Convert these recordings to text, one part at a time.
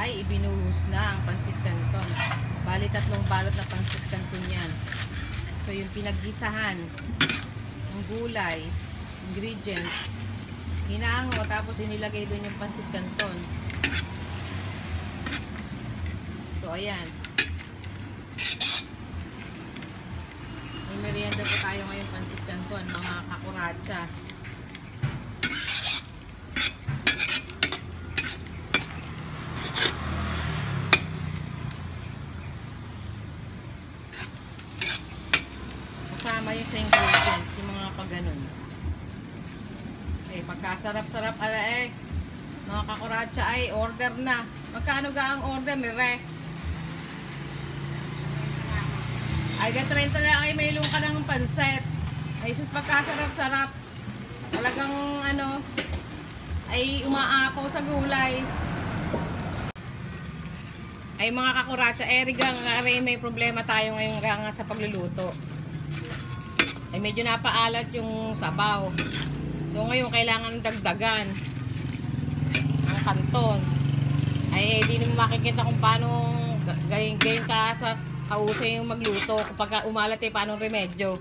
ay ibinuhos na ang pansit canton. Bali 3 balot na pansit canton yan. So yung pinaggisahan ng gulay, ingredients, hinaango tapos inilagay doon yung pansit canton. So ayan. May merienda po tayo ngayon pansit canton, mga kakuracha. Kasama yung sa ingredients, yung mga pagganon. Pagkasarap-sarap ala mga kakuracha ay order na. Magkano ga ang order ni Re? Ay, 30 lang ay may ka ng pansit. Ay, sus pagkasarap-sarap. Talagang ay umaapaw sa gulay. Ay mga kakuracha, rigang may problema tayo ngayon nga sa pagluluto. Ay medyo napaalat yung sabaw. So ngayon kailangan dagdagan ang kanton. Ay di mo makikita kung paano gayon ka sa kausay yung magluto. Kapag umalat paano remedyo.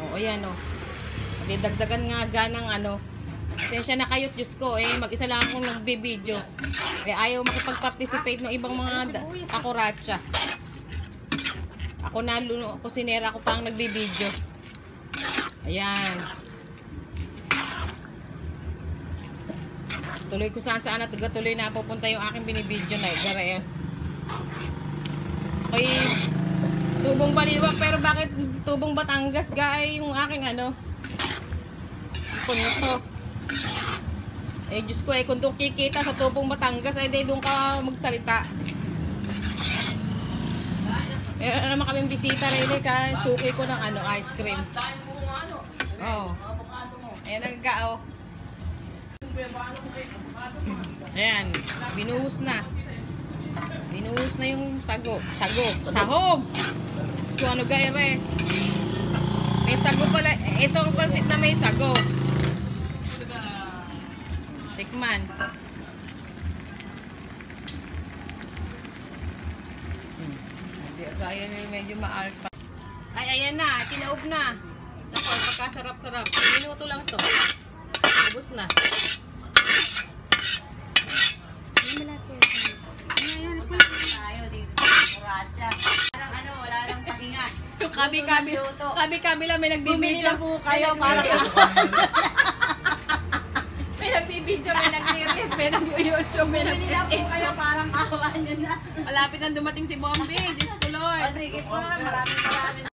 Oo yan o. Dagdagan nga ganang Pasensya na kayo, Diyos ko, mag-isa lang akong nagbibideo. Ayaw makipag-participate ng ibang mga kakuracha. Ako na, kusinera ako pang nagbibideo. Ayan. Tuloy ko saan at tuloy na pupunta yung aking binibideo na. Gara ako'y tubong Baliwag, pero bakit tubong Batangas ay yung aking punto. Diyos ko, kung doon kikita sa tubong Batangas, doon ka magsalita. Meron naman kaming bisita rin suki ko ng ice cream. Oh. Ayan ang Ayan, binuhos na. Binuhos na yung sahog. Diyos ko, gaire. May sago pala. Ito ang pansit na may sago. Tikman. Ayan, medyo maalpa. Ay, ayan na. Kinaob na. Naku, pagkasarap-sarap. Minuto lang to. Ubus na. Wala lang pahinga. Kabi-kabi lang may nagbibidyo. Bumili lang po kayo para may nagbibidyo, may nag-series, may nag-YouTube, may nag-video. Bumili lang po kayo parang awa nyo na. Malapit na dumating si Bombi. Diyos ko Lord. Sige po, maraming